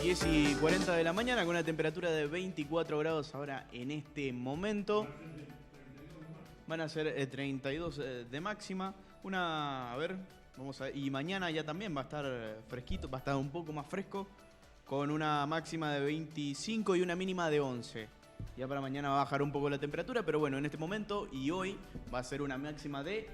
10:40 de la mañana con una temperatura de 24 grados ahora en este momento. Van a ser 32 de máxima. A ver, vamos a ver. Y mañana ya también va a estar fresquito, va a estar un poco más fresco, con una máxima de 25 y una mínima de 11. Ya para mañana va a bajar un poco la temperatura, pero bueno, en este momento y hoy va a ser una máxima de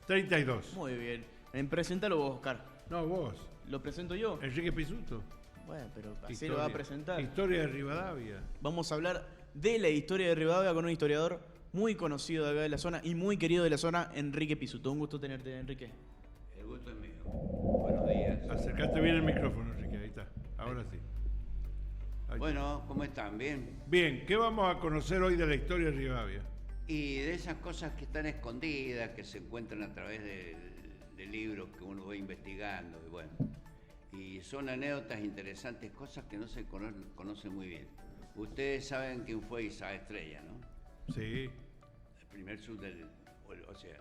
32. Muy bien. Preséntalo vos, Oscar. No, vos. ¿Lo presento yo? Enrique Pisuto. Bueno, pero así lo va a presentar. Historia de Rivadavia. Vamos a hablar de la historia de Rivadavia con un historiador muy conocido de acá de la zona y muy querido de la zona, Enrique Pisuto. Un gusto tenerte, Enrique. El gusto es mío. Buenos días. Acercate bien el micrófono, Enrique. Ahí está. Ahora sí. Ahí Bueno, ¿cómo están? ¿Bien? Bien, ¿qué vamos a conocer hoy de la historia de Rivadavia? Y de esas cosas que están escondidas, que se encuentran a través de libros que uno va investigando, y bueno. Y son anécdotas interesantes, cosas que no se conocen muy bien. Ustedes saben quién fue Isaac Estrella, ¿no? Sí. El primer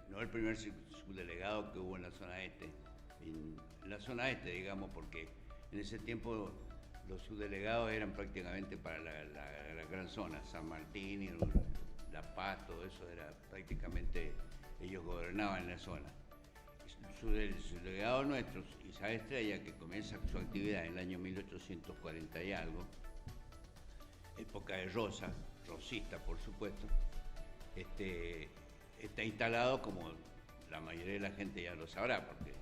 no el primer subdelegado que hubo en la zona este. En la zona este, digamos, porque en ese tiempo los subdelegados eran prácticamente para la gran zona, San Martín y La Paz, todo eso era prácticamente, ellos gobernaban la zona. El subdelegado nuestro, Isaac Estrella, que comienza su actividad en el año 1840 y algo, época de Rosa, rosista por supuesto, está instalado, como la mayoría de la gente ya lo sabrá, porque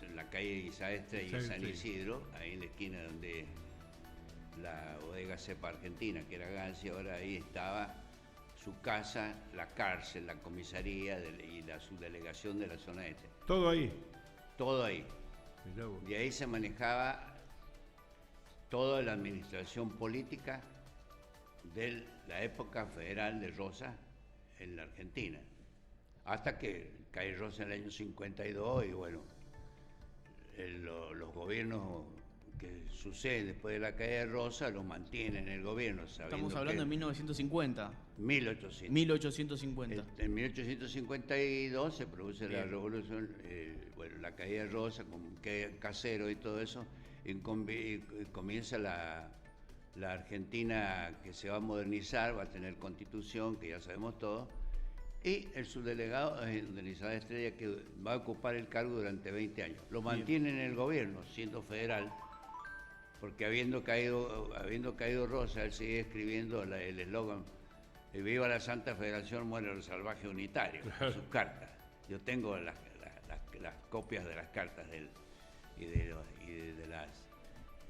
en la calle Isaac Estrella y San Isidro, ahí en la esquina donde la bodega Cepa Argentina, que era Gancia, ahora ahí estaba su casa, la cárcel, la comisaría y la subdelegación de la zona este. ¿Todo ahí? Todo ahí. De ahí se manejaba toda la administración política de la época federal de Rosa en la Argentina. Hasta que cae Rosa en el año 52 y bueno, los gobiernos que suceden después de la caída de Rosa los mantienen en el gobierno. Estamos hablando de 1950. 1800. 1850. En 1852 se produce la revolución, la caída de Rosa, con Casero y todo eso, y comienza la Argentina que se va a modernizar, va a tener constitución, que ya sabemos todo, y el subdelegado es Isaac Estrella, que va a ocupar el cargo durante 20 años. Lo mantiene en el gobierno, siendo federal, porque habiendo caído Rosa, él sigue escribiendo el eslogan: "Viva la Santa Federación, muere el salvaje unitario", en sus cartas. Yo tengo las copias de las cartas de él y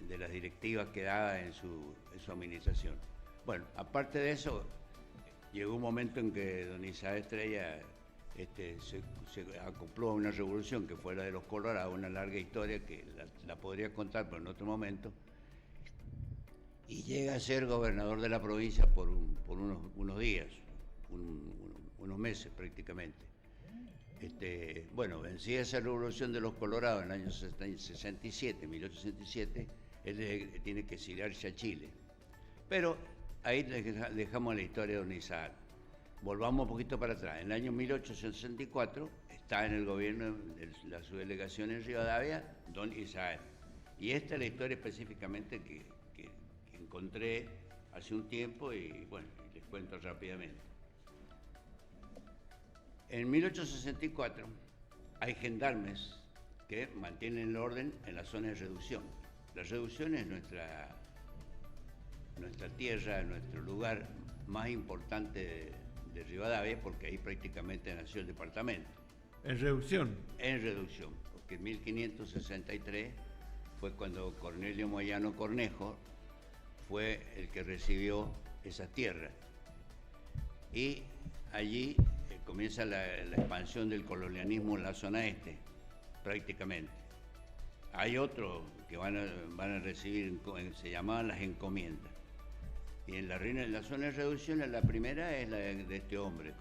de las directivas que daba en su administración. Bueno, aparte de eso, llegó un momento en que don Isaac Estrella se acopló a una revolución que fue la de los Colorados, una larga historia que la podría contar, pero en otro momento, y llega a ser gobernador de la provincia por unos días, unos meses prácticamente. Bueno, vencida esa revolución de los Colorados en el año 1867, él tiene que exiliarse a Chile. Pero ahí dejamos la historia de don Isaac. Volvamos un poquito para atrás. En el año 1864 está en el gobierno de la subdelegación en Rivadavia don Isaac. Y esta es la historia específicamente que encontré hace un tiempo y bueno, les cuento rápidamente. En 1864 hay gendarmes que mantienen el orden en la zona de reducción. La reducción es nuestra tierra, nuestro lugar más importante de Rivadavia, porque ahí prácticamente nació el departamento. ¿En reducción? En reducción, porque en 1563 fue cuando Cornelio Moyano Cornejo fue el que recibió esas tierras. Y allí comienza la expansión del colonialismo en la zona este, prácticamente. Hay otros que van a recibir, se llamaban las encomiendas. Y en la zona de reducción, la primera es la de este hombre,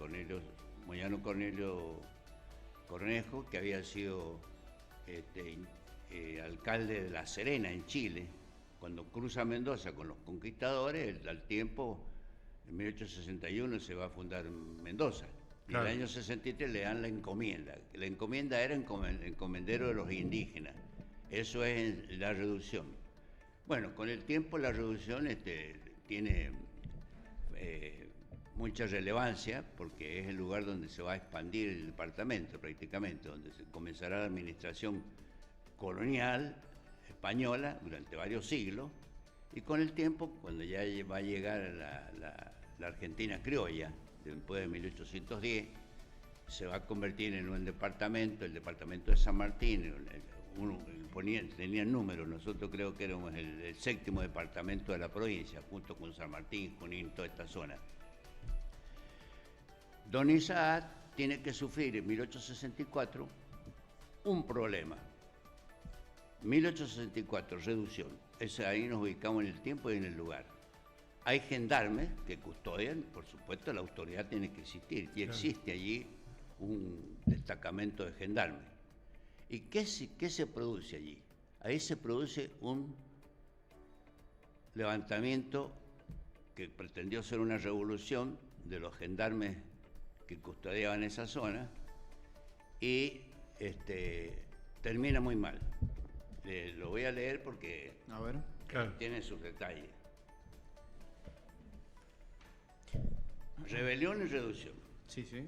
Moyano Cornelio Cornejo, que había sido alcalde de La Serena, en Chile. Cuando cruza Mendoza con los conquistadores, al tiempo, en 1861 se va a fundar Mendoza. Y en el año 63 le dan la encomienda. La encomienda era encomendero de los indígenas. Eso es la reducción. Bueno, con el tiempo la reducción tiene mucha relevancia porque es el lugar donde se va a expandir el departamento prácticamente, donde se comenzará la administración colonial española durante varios siglos, y con el tiempo, cuando ya va a llegar la Argentina criolla, después de 1810, se va a convertir en un departamento, el departamento de San Martín, tenía números, nosotros creo que éramos el séptimo departamento de la provincia, junto con San Martín, Junín, toda esta zona. Don Isaac tiene que sufrir en 1864 un problema. 1864, reducción. Ahí nos ubicamos en el tiempo y en el lugar. Hay gendarmes que custodian, por supuesto, la autoridad tiene que existir, y existe allí un destacamento de gendarmes. ¿Y qué se produce allí? Ahí se produce un levantamiento que pretendió ser una revolución de los gendarmes que custodiaban esa zona, y termina muy mal. Lo voy a leer porque A ver. Claro. tiene sus detalles. Rebelión y reducción. Sí, sí.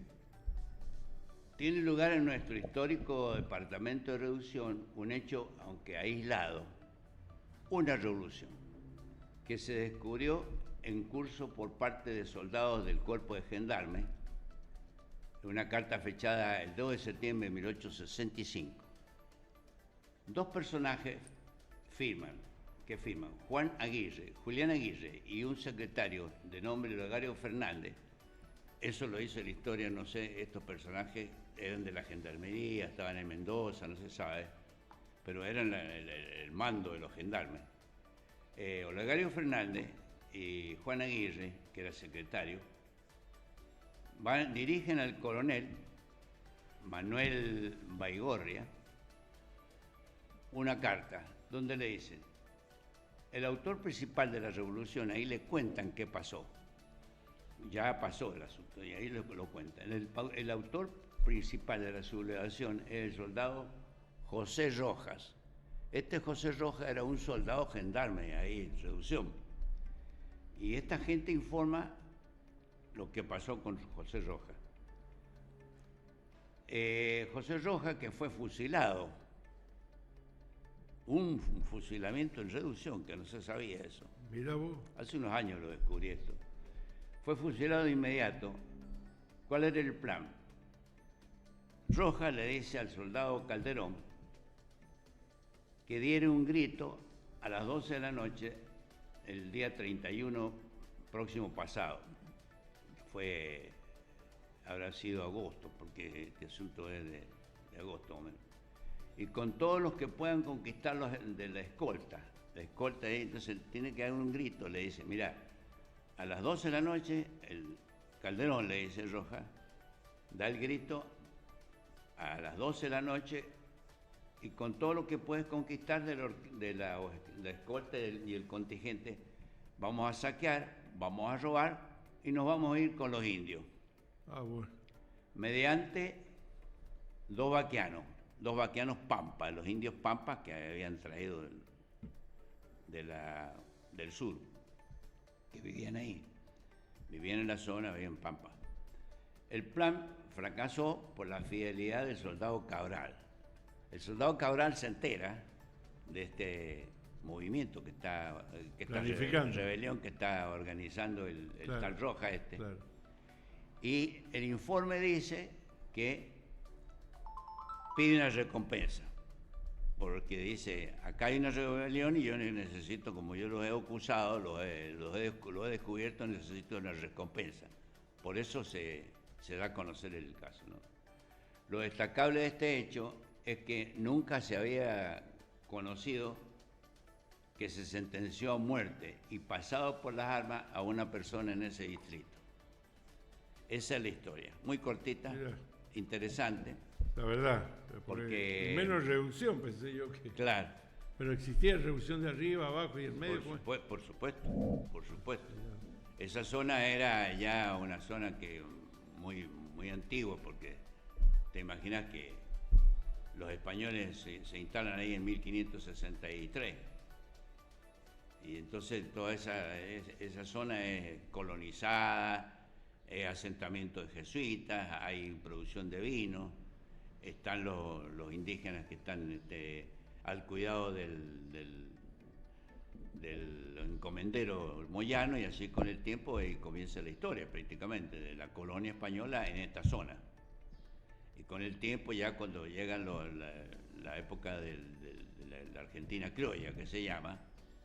Tiene lugar en nuestro histórico departamento de reducción un hecho, aunque aislado, una revolución, que se descubrió en curso por parte de soldados del cuerpo de gendarmes, una carta fechada el 2 de septiembre de 1865. Dos personajes firman, Julián Aguirre y un secretario de nombre Olegario Fernández. Eso lo dice la historia, no sé, estos personajes eran de la gendarmería, estaban en Mendoza, no se sabe, pero eran el mando de los gendarmes. Olegario Fernández y Juan Aguirre, que era secretario, dirigen al coronel Manuel Baigorria una carta donde le dicen: el autor principal de la revolución, ahí le cuentan qué pasó. Ya pasó el asunto y ahí lo cuentan. El autor principal de la sublevación es el soldado José Rojas. Este José Rojas era un soldado gendarme ahí en reducción. Y esta gente informa lo que pasó con José Rojas. José Rojas, que fue fusilado, un fusilamiento en reducción, que no se sabía eso. Mira vos. Hace unos años lo descubrí esto. Fue fusilado de inmediato. ¿Cuál era el plan? Rojas le dice al soldado Calderón que diera un grito a las 12 de la noche el día 31 próximo pasado. Habrá sido agosto, porque este asunto es de agosto o menos. Y con todos los que puedan conquistarlos de la escolta. La escolta, entonces tiene que dar un grito, le dice: mira, a las 12 de la noche, el Calderón, le dice Rojas, da el grito a las 12 de la noche, y con todo lo que puedes conquistar de la escolta y el contingente, vamos a saquear, vamos a robar y nos vamos a ir con los indios. Ah, bueno. Mediante dos vaquianos pampas, los indios pampas que habían traído del sur, que vivían ahí, vivían en la zona, vivían en Pampa. El plan fracasó por la fidelidad del soldado Cabral. El soldado Cabral se entera de este movimiento que está rebelión que está organizando el Claro, tal Roja Claro. Y el informe dice que pide una recompensa, porque dice: acá hay una rebelión y yo necesito, como yo los he acusado, los he descubierto, necesito una recompensa. Por eso se da a conocer el caso, ¿no? Lo destacable de este hecho es que nunca se había conocido que se sentenció a muerte y pasado por las armas a una persona en ese distrito. Esa es la historia, muy cortita, Mira. interesante. La verdad. Porque- Menos reducción, pensé yo que. Claro. Pero existía reducción de arriba, abajo y en medio. Por supuesto. Esa zona era ya una zona que muy antigua, porque te imaginas que los españoles se instalan ahí en 1563. Y entonces toda esa zona es colonizada, es asentamiento de jesuitas, hay producción de vino, están los indígenas que están al cuidado del encomendero Moyano, y así con el tiempo comienza la historia prácticamente de la colonia española en esta zona. Y con el tiempo, ya cuando llegan la época de la Argentina criolla, que se llama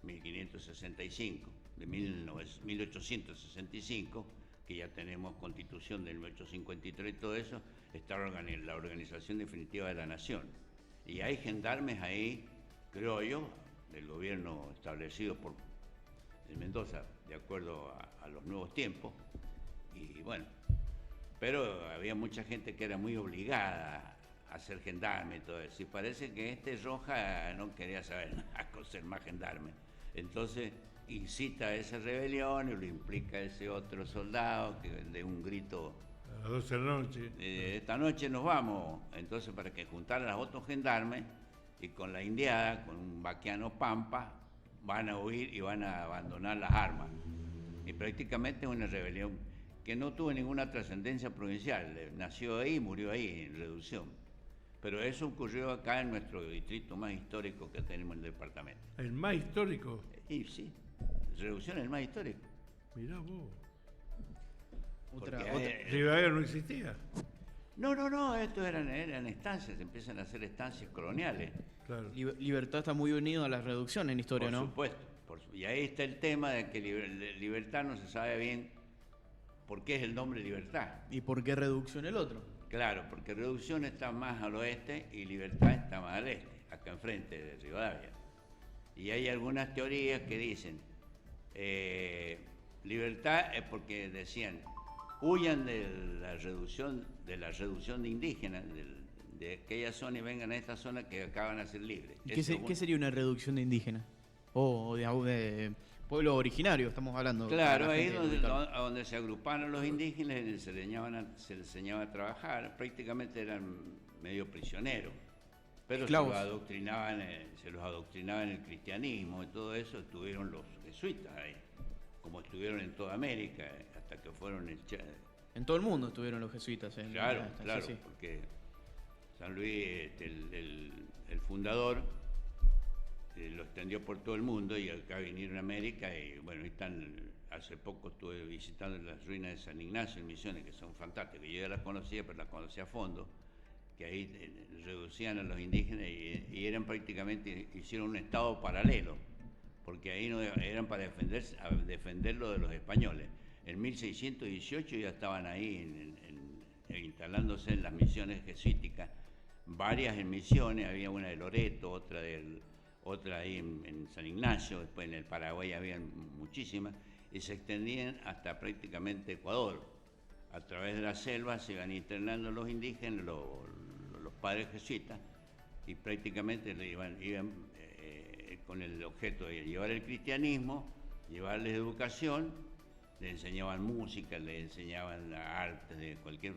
1565, de 1865, que ya tenemos constitución del 1853 y todo eso, está la organización definitiva de la nación. Y hay gendarmes ahí, criollos, del gobierno establecido por Mendoza, de acuerdo a los nuevos tiempos. Y bueno, pero había mucha gente que era muy obligada a ser gendarme y todo eso. Y parece que Roja no quería saber nada con ser más gendarme. Entonces incita a esa rebelión y lo implica ese otro soldado que de un grito: A las 12 de la noche. esta noche nos vamos. Entonces, para que juntaran a los otros gendarmes, y con la indiada, con un vaquiano pampa, van a huir y van a abandonar las armas. Y prácticamente es una rebelión que no tuvo ninguna trascendencia provincial, nació ahí y murió ahí en reducción. Pero eso ocurrió acá en nuestro distrito más histórico que tenemos en el departamento. ¿El más histórico? Y sí, reducción es el más histórico. Mirá vos. Otra. No existía. No, esto eran estancias, empiezan a ser estancias coloniales. Claro. Libertad está muy unido a la reducción en historia, Por ¿no? supuesto. Y ahí está el tema de que Libertad no se sabe bien por qué es el nombre Libertad. ¿Y por qué reducción el otro? Claro, porque Reducción está más al oeste y Libertad está más al este, acá enfrente de Rivadavia. Y hay algunas teorías que dicen, Libertad es porque decían, huyan de la reducción de indígenas de aquella zona y vengan a esta zona que acaban de ser libres. ¿Y qué sería una reducción de indígenas? O de pueblo originario, estamos hablando. Claro, ahí donde se agruparon los indígenas, se les enseñaba a trabajar, prácticamente eran medio prisioneros, pero se los adoctrinaba en el cristianismo y todo eso. Estuvieron los jesuitas ahí, como estuvieron en toda América, hasta que fueron en todo el mundo estuvieron los jesuitas. Claro, sí. porque San Luis, el fundador, lo extendió por todo el mundo, y acá vinieron a América. Y bueno, hace poco estuve visitando las ruinas de San Ignacio en Misiones, que son fantásticas. Yo ya las conocía, pero las conocía a fondo, que ahí reducían a los indígenas y eran prácticamente, hicieron un estado paralelo, porque ahí no eran para defenderlo de los españoles. En 1618 ya estaban ahí instalándose en las misiones jesuíticas, varias en Misiones, había una de Loreto, otra ahí en San Ignacio, después en el Paraguay habían muchísimas, y se extendían hasta prácticamente Ecuador. A través de la selva se iban internando los indígenas, los padres jesuitas, y prácticamente iban con el objeto de llevar el cristianismo, llevarles educación, le enseñaban música, le enseñaban artes de cualquier...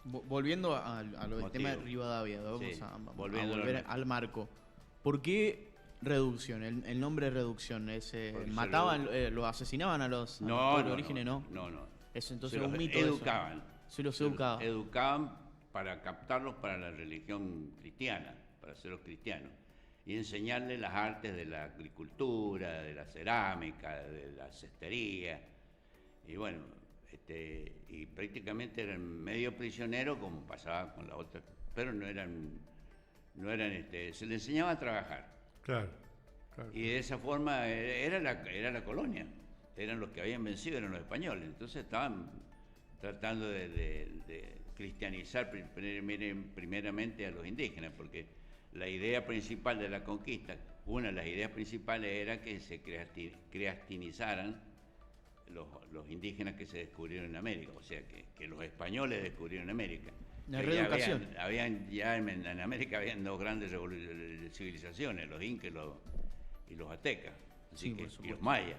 Volviendo a lo del tema de Rivadavia, vamos a volver al marco. ¿Por qué reducción? El nombre reducción, mataban, los asesinaban a los pueblos orígenes, ¿no? No. Eso entonces se es un los mito. Educaban. Se los educaba. Educaban para captarlos para la religión cristiana, para hacerlos cristianos, y enseñarles las artes de la agricultura, de la cerámica, de la cestería. Y bueno, y prácticamente eran medio prisioneros, como pasaba con la otra, pero no eran se les enseñaba a trabajar. Claro. Y de esa forma era la colonia, eran los que habían vencido, eran los españoles. Entonces estaban tratando de cristianizar primeramente a los indígenas, porque la idea principal de la conquista, una de las ideas principales era que se cristianizaran los indígenas que se descubrieron en América, o sea, que los españoles descubrieron América. La reeducación. En América habían dos grandes civilizaciones, los incas y los aztecas, y los mayas.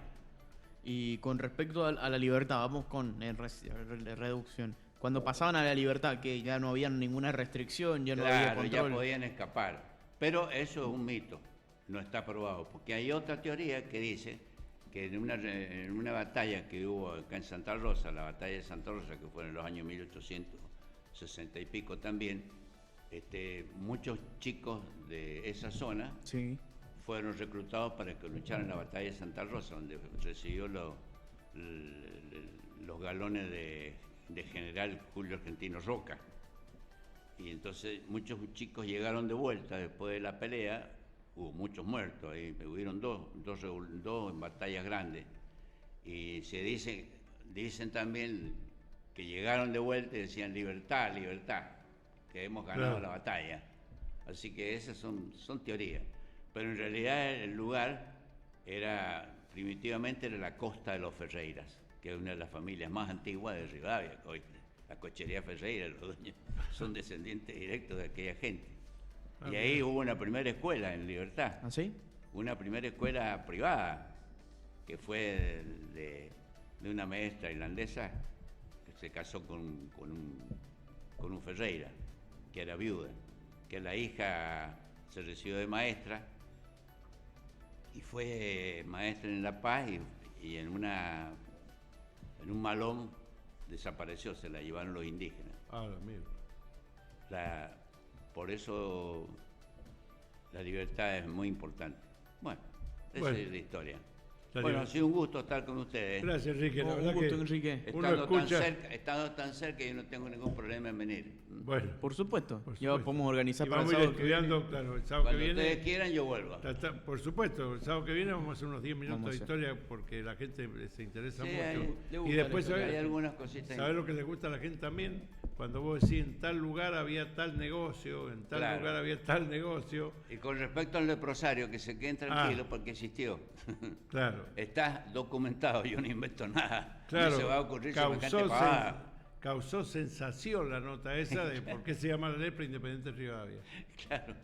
Y con respecto a la libertad, vamos con reducción. Cuando pasaban a la libertad, que ya no había ninguna restricción, ya no había control. Ya podían escapar. Pero eso es un mito. no está probado, porque hay otra teoría que dice que en una batalla que hubo acá en Santa Rosa, la batalla de Santa Rosa, que fue en los años 1860 y pico también, muchos chicos de esa zona Sí. fueron reclutados para que lucharan en la batalla de Santa Rosa, donde recibió los galones de general Julio Argentino Roca. Y entonces muchos chicos llegaron de vuelta después de la pelea, hubo muchos muertos, ahí hubieron dos en batallas grandes. Y dicen también que llegaron de vuelta y decían libertad, libertad, que hemos ganado la batalla. Así que esas son teorías. Pero en realidad el lugar primitivamente era la Costa de los Ferreiras, que es una de las familias más antiguas de Rivadavia, que hoy la Cochería Ferreira, los dueños son descendientes directos de aquella gente. Y ahí hubo una primera escuela en Libertad. ¿Ah, sí? Una primera escuela privada, que fue de una maestra irlandesa que se casó con un Ferreira, que era viuda, que la hija se recibió de maestra y fue maestra en La Paz y en un malón desapareció, se la llevaron los indígenas. Ah, mira. Por eso la libertad es muy importante. Bueno, esa es la historia. Bueno, ha sido un gusto estar con ustedes. Gracias, Enrique. La Un verdad gusto, que Enrique. Estando tan cerca, yo no tengo ningún problema en venir. Bueno, Por supuesto. Por Ya supuesto. podemos organizar y para el vamos a ir sábado que viene. estudiando, claro, el sábado Cuando que viene. ustedes quieran, yo vuelvo. Por supuesto, el sábado que viene vamos a hacer unos 10 minutos Vamos a de hacer. historia porque la gente se interesa Sí, mucho. Y después, hay algunas cositas. ¿sabes lo que le gusta a la gente también? Cuando vos decís en tal lugar había tal negocio, en tal Claro. lugar había tal negocio. Y con respecto al leprosario, que se queden tranquilos porque existió. Claro. Está documentado, yo no invento nada. Claro, No se va a ocurrir semejante pavada. causó sensación la nota esa de por qué se llama la lepra Independiente Rivadavia. Claro,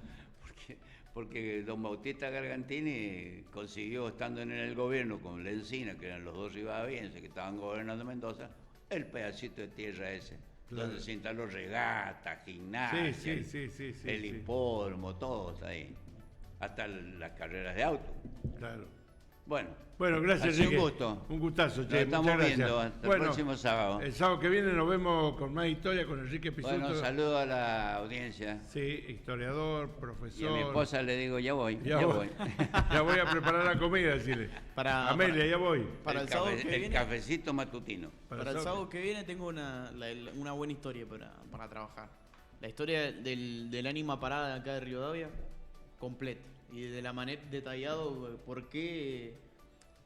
porque don Bautista Gargantini consiguió, estando en el gobierno con Lencina, que eran los dos rivadavienses que estaban gobernando Mendoza, el pedacito de tierra ese, Claro. donde se instaló regata, gimnasia, Sí, el hipódromo, todos ahí, hasta las carreras de auto. Claro. Bueno, gracias, ha sido Enrique. un gusto. Un gustazo, Nos che. estamos Muchas gracias. viendo hasta el próximo sábado. El sábado que viene nos vemos con más historia con Enrique Pisuto. Bueno, saludo a la audiencia. Sí, historiador, Y profesor. a mi esposa le digo, ya voy. Ya voy. Ya voy a preparar la comida, decirle. Amelia, ya voy. Para el sábado que el viene. cafecito matutino. Para el sábado que viene tengo una buena historia para trabajar. La historia del ánima parada acá de Rivadavia, completa. Y de la manera detallado por qué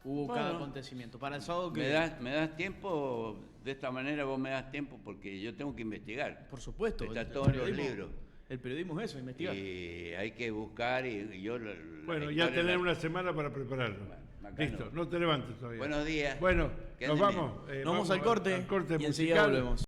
hubo cada acontecimiento. Para el sábado que ¿Me das tiempo? De esta manera vos me das tiempo porque yo tengo que investigar. por supuesto. Está el todo en los periodismo- libros. El periodismo es eso, investigar. Y hay que buscar y yo... Bueno, ya tenés una semana para prepararlo. Bueno, Listo, no te levantes todavía. Buenos días. Bueno, Que nos anden vamos. Nos vamos al corte, y enseguida musical. volvemos.